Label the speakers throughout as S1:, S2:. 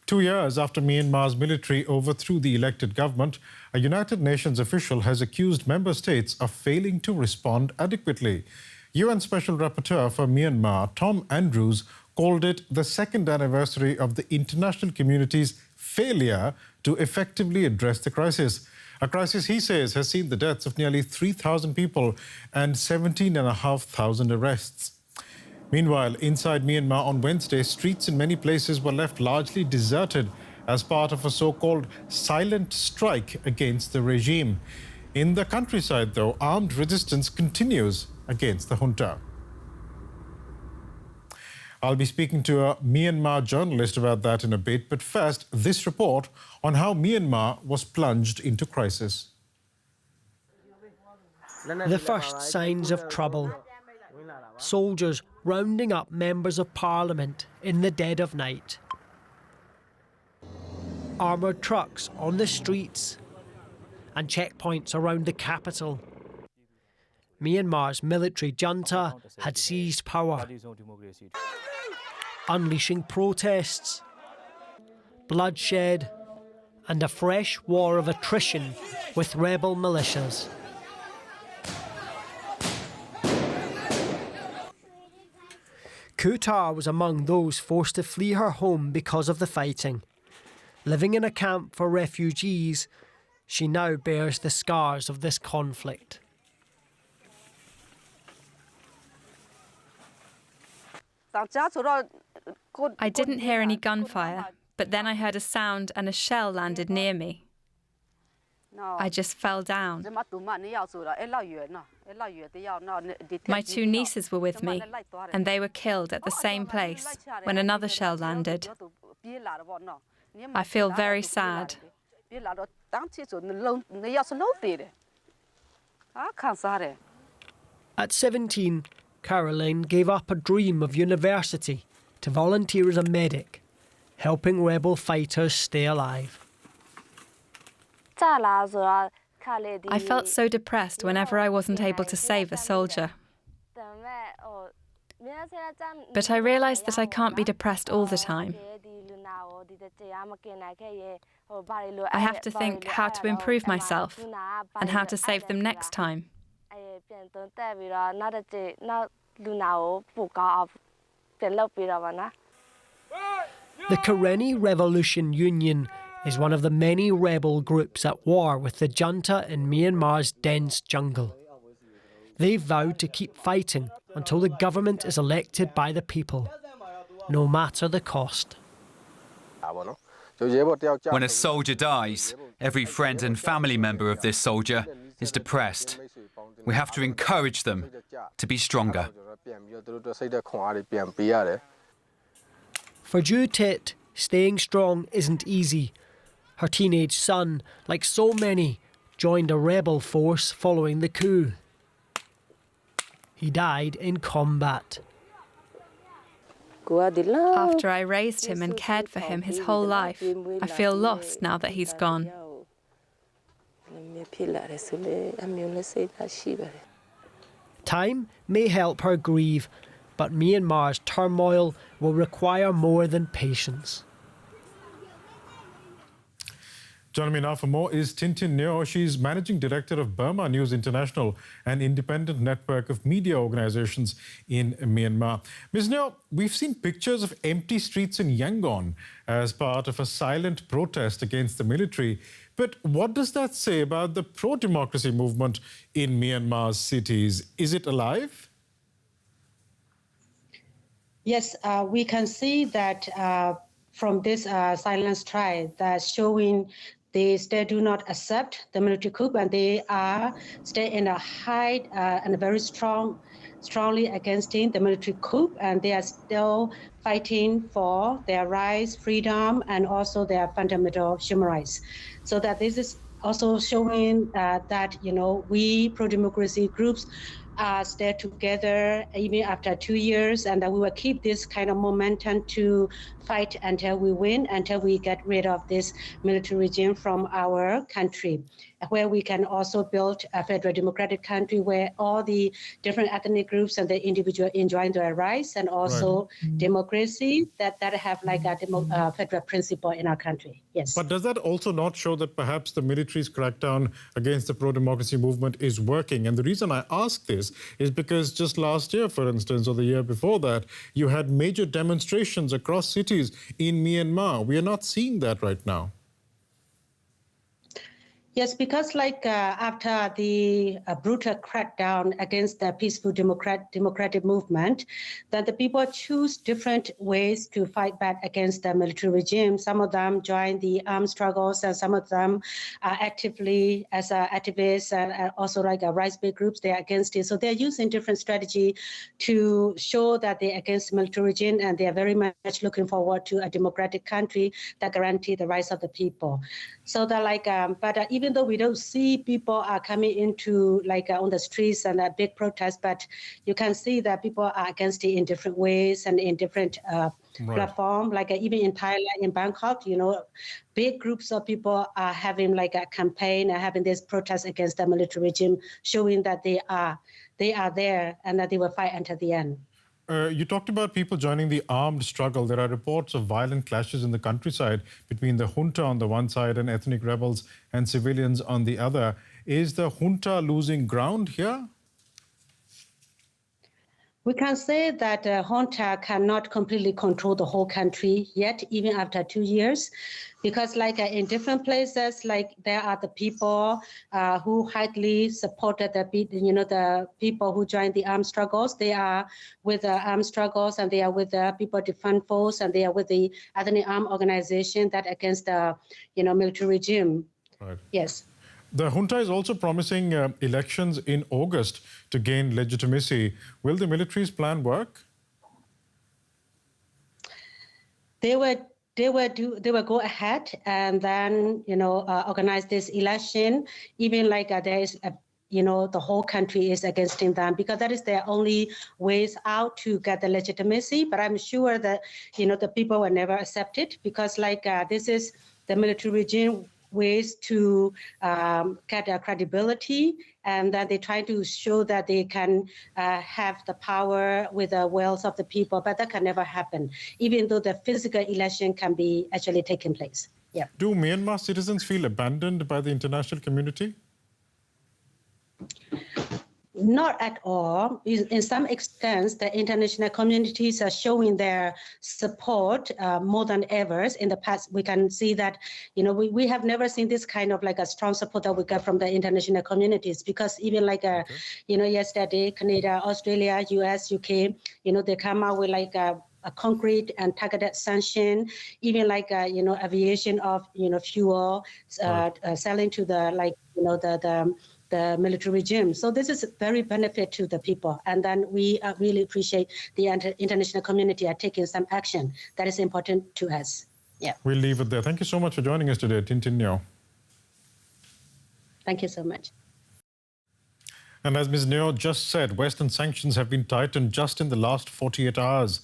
S1: 2 years after Myanmar's military overthrew the elected government, a United Nations official has accused member states of failing to respond adequately. UN Special Rapporteur for Myanmar, Tom Andrews, called it the second anniversary of the international community's failure to effectively address the crisis. A crisis, he says, has seen the deaths of nearly 3,000 people and 17,500 arrests. Meanwhile, inside Myanmar on Wednesday, streets in many places were left largely deserted as part of a so-called silent strike against the regime. In the countryside, though, armed resistance continues against the junta. I'll be speaking to a Myanmar journalist about that in a bit, but first, this report on how Myanmar was plunged into crisis.
S2: The first signs of trouble. Soldiers rounding up members of parliament in the dead of night. Armoured trucks on the streets and checkpoints around the capital. Myanmar's military junta had seized power, unleashing protests, bloodshed, and a fresh war of attrition with rebel militias. Coup was among those forced to flee her home because of the fighting. Living in a camp for refugees, she now bears the scars of this conflict.
S3: I didn't hear any gunfire, but then I heard a sound and a shell landed near me. I just fell down. My 2 nieces were with me, and they were killed at the same place when another shell landed. I feel very sad.
S2: At 17, Caroline gave up a dream of university to volunteer as a medic, helping rebel fighters stay alive.
S3: I felt so depressed whenever I wasn't able to save a soldier. But I realised that I can't be depressed all the time. I have to think how to improve myself and how to save them next time.
S2: The Karenni Revolution Union is one of the many rebel groups at war with the junta in Myanmar's dense jungle. They've vowed to keep fighting until the government is elected by the people, no matter the cost.
S4: When a soldier dies, every friend and family member of this soldier is depressed. We have to encourage them to be stronger.
S2: For Ju Tit, staying strong isn't easy. Her teenage son, like so many, joined a rebel force following the coup. He died in combat.
S3: After I raised him and cared for him his whole life, I feel lost now that he's gone.
S2: Time may help her grieve, but Myanmar's turmoil will require more than patience.
S1: Joining me now for more is Tintin Neo. She's Managing Director of Burma News International, an independent network of media organizations in Myanmar. Ms. Neo, we've seen pictures of empty streets in Yangon as part of a silent protest against the military. But what does that say about the pro-democracy movement in Myanmar's cities? Is it alive?
S5: Yes, we can see that from this silent strike that's showing they still do not accept the military coup, and they are still in a high and very strongly against the military coup, and they are still fighting for their rights, freedom, and also their fundamental human rights. So that this is also showing that, we pro-democracy groups stay together even after 2 years, and that we will keep this kind of momentum to fight until we win, until we get rid of this military regime from our country, where we can also build a federal democratic country where all the different ethnic groups and the individual enjoy their rights, and also democracy that have like a federal principle in our country. Yes.
S1: But does that also not show that perhaps the military's crackdown against the pro-democracy movement is working? And the reason I ask this is because just last year, for instance, or the year before that, you had major demonstrations across cities in Myanmar. We are not seeing that right now.
S5: Yes, because like after the brutal crackdown against the peaceful democratic movement, that the people choose different ways to fight back against the military regime. Some of them join the armed struggles, and some of them are actively as activists and also like rights-based groups. They're against it. So they're using different strategy to show that they're against the military regime, and they are very much looking forward to a democratic country that guarantee the rights of the people. So they're like, even though we don't see people are coming into like on the streets and a big protest, but you can see that people are against it in different ways and in different platform. Like even in Thailand, in Bangkok, big groups of people are having like a campaign and having this protest against the military regime, showing that they are there and that they will fight until the end.
S1: You talked about people joining the armed struggle. There are reports of violent clashes in the countryside between the junta on the one side and ethnic rebels and civilians on the other. Is the junta losing ground here?
S5: We can say that junta cannot completely control the whole country yet, even after 2 years, because like in different places, like there are the people who highly supported the people who joined the armed struggles. They are with the armed struggles, and they are with the people defend force, and they are with the ethnic armed organization that against the military regime.
S1: Right.
S5: Yes.
S1: The junta is also promising elections in August to gain legitimacy. Will the military's plan work? They will go ahead and then organize this election, even like there is the whole country is against them, because that is their only ways out to get the legitimacy. But I'm sure that the people will never accept it, because like this is the military regime ways to get credibility, and that they try to show that they can have the power with the wills of the people, but that can never happen, even though the physical election can be actually taking place. Yeah. Do Myanmar citizens feel abandoned by the international community?
S5: Not at all. In some extent, the international communities are showing their support more than ever. In the past, we can see that, we have never seen this kind of like a strong support that we get from the international communities, because even like, yesterday, Canada, Australia, US, UK, they come out with like a concrete and targeted sanction, even like, aviation of, fuel, selling to the, the military regime. So this is very benefit to the people. And then we really appreciate the international community are taking some action that is important to us. Yeah.
S1: We'll leave it there. Thank you so much for joining us today, Tin Tin Nyo.
S5: Thank you so much.
S1: And as Ms. Nyo just said, Western sanctions have been tightened just in the last 48 hours.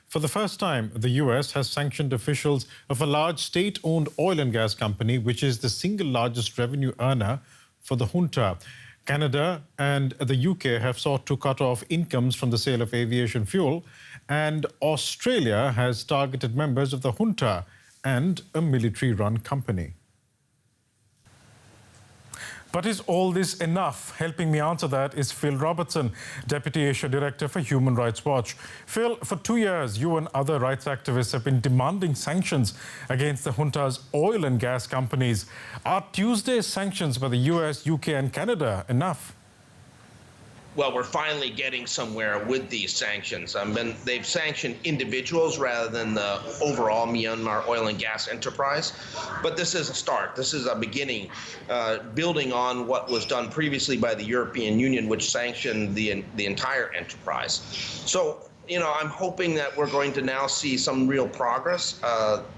S1: For the first time, the US has sanctioned officials of a large state-owned oil and gas company, which is the single largest revenue earner for the junta. Canada and the UK have sought to cut off incomes from the sale of aviation fuel, and Australia has targeted members of the junta and a military-run company. But is all this enough? Helping me answer that is Phil Robertson, Deputy Asia Director for Human Rights Watch. Phil, for 2 years, you and other rights activists have been demanding sanctions against the junta's oil and gas companies. Are Tuesday's sanctions by the US, UK and Canada enough?
S6: Well, we're finally getting somewhere with these sanctions. They've sanctioned individuals rather than the overall Myanmar oil and gas enterprise. But this is a start. This is a beginning, building on what was done previously by the European Union, which sanctioned the entire enterprise. So, I'm hoping that we're going to now see some real progress.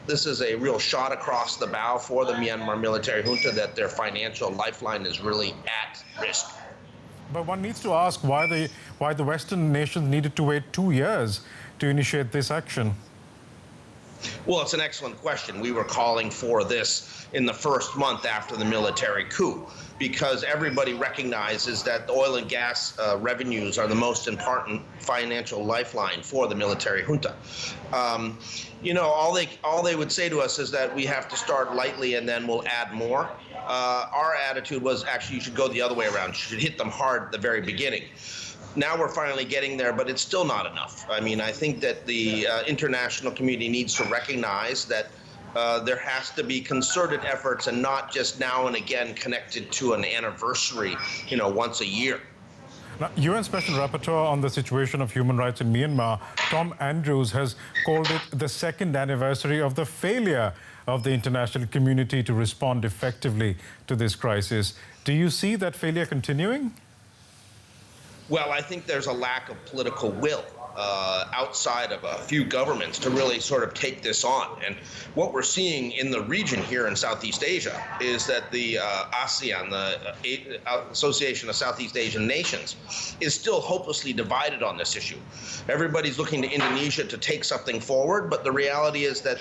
S6: This is a real shot across the bow for the Myanmar military junta, that their financial lifeline is really at risk.
S1: But one needs to ask why the Western nations needed to wait 2 years to initiate this action.
S6: Well, it's an excellent question. We were calling for this in the first month after the military coup, because everybody recognizes that the oil and gas revenues are the most important financial lifeline for the military junta. All they would say to us is that we have to start lightly and then we'll add more. Our attitude was actually you should go the other way around. You should hit them hard at the very beginning. Now we're finally getting there, but it's still not enough. I mean, I think that the international community needs to recognize that there has to be concerted efforts and not just now and again connected to an anniversary, once a year.
S1: Now, UN Special Rapporteur on the situation of human rights in Myanmar, Tom Andrews, has called it the second anniversary of the failure of the international community to respond effectively to this crisis. Do you see that failure continuing?
S6: Well, I think there's a lack of political will outside of a few governments to really sort of take this on. And what we're seeing in the region here in Southeast Asia is that the ASEAN, the Association of Southeast Asian Nations, is still hopelessly divided on this issue. Everybody's looking to Indonesia to take something forward, but the reality is that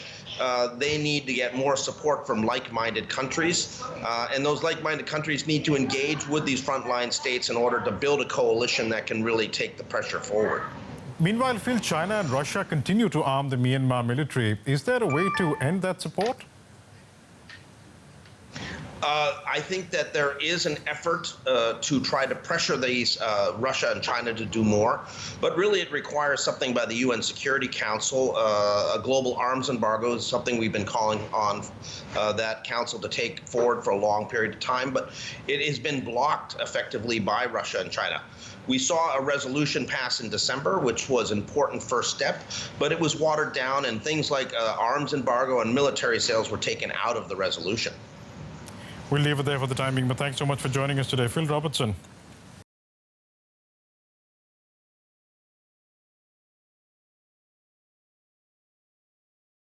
S6: they need to get more support from like-minded countries, and those like-minded countries need to engage with these frontline states in order to build a coalition that can really take the pressure forward.
S1: Meanwhile, Phil, China and Russia continue to arm the Myanmar military. Is there a way to end that support?
S6: I think that there is an effort to try to pressure these Russia and China to do more, but really it requires something by the UN Security Council. A global arms embargo is something we've been calling on that council to take forward for a long period of time, but it has been blocked effectively by Russia and China. We saw a resolution pass in December, which was an important first step, but it was watered down and things like arms embargo and military sales were taken out of the resolution.
S1: We'll leave it there for the time being, but thanks so much for joining us today. Phil Robertson.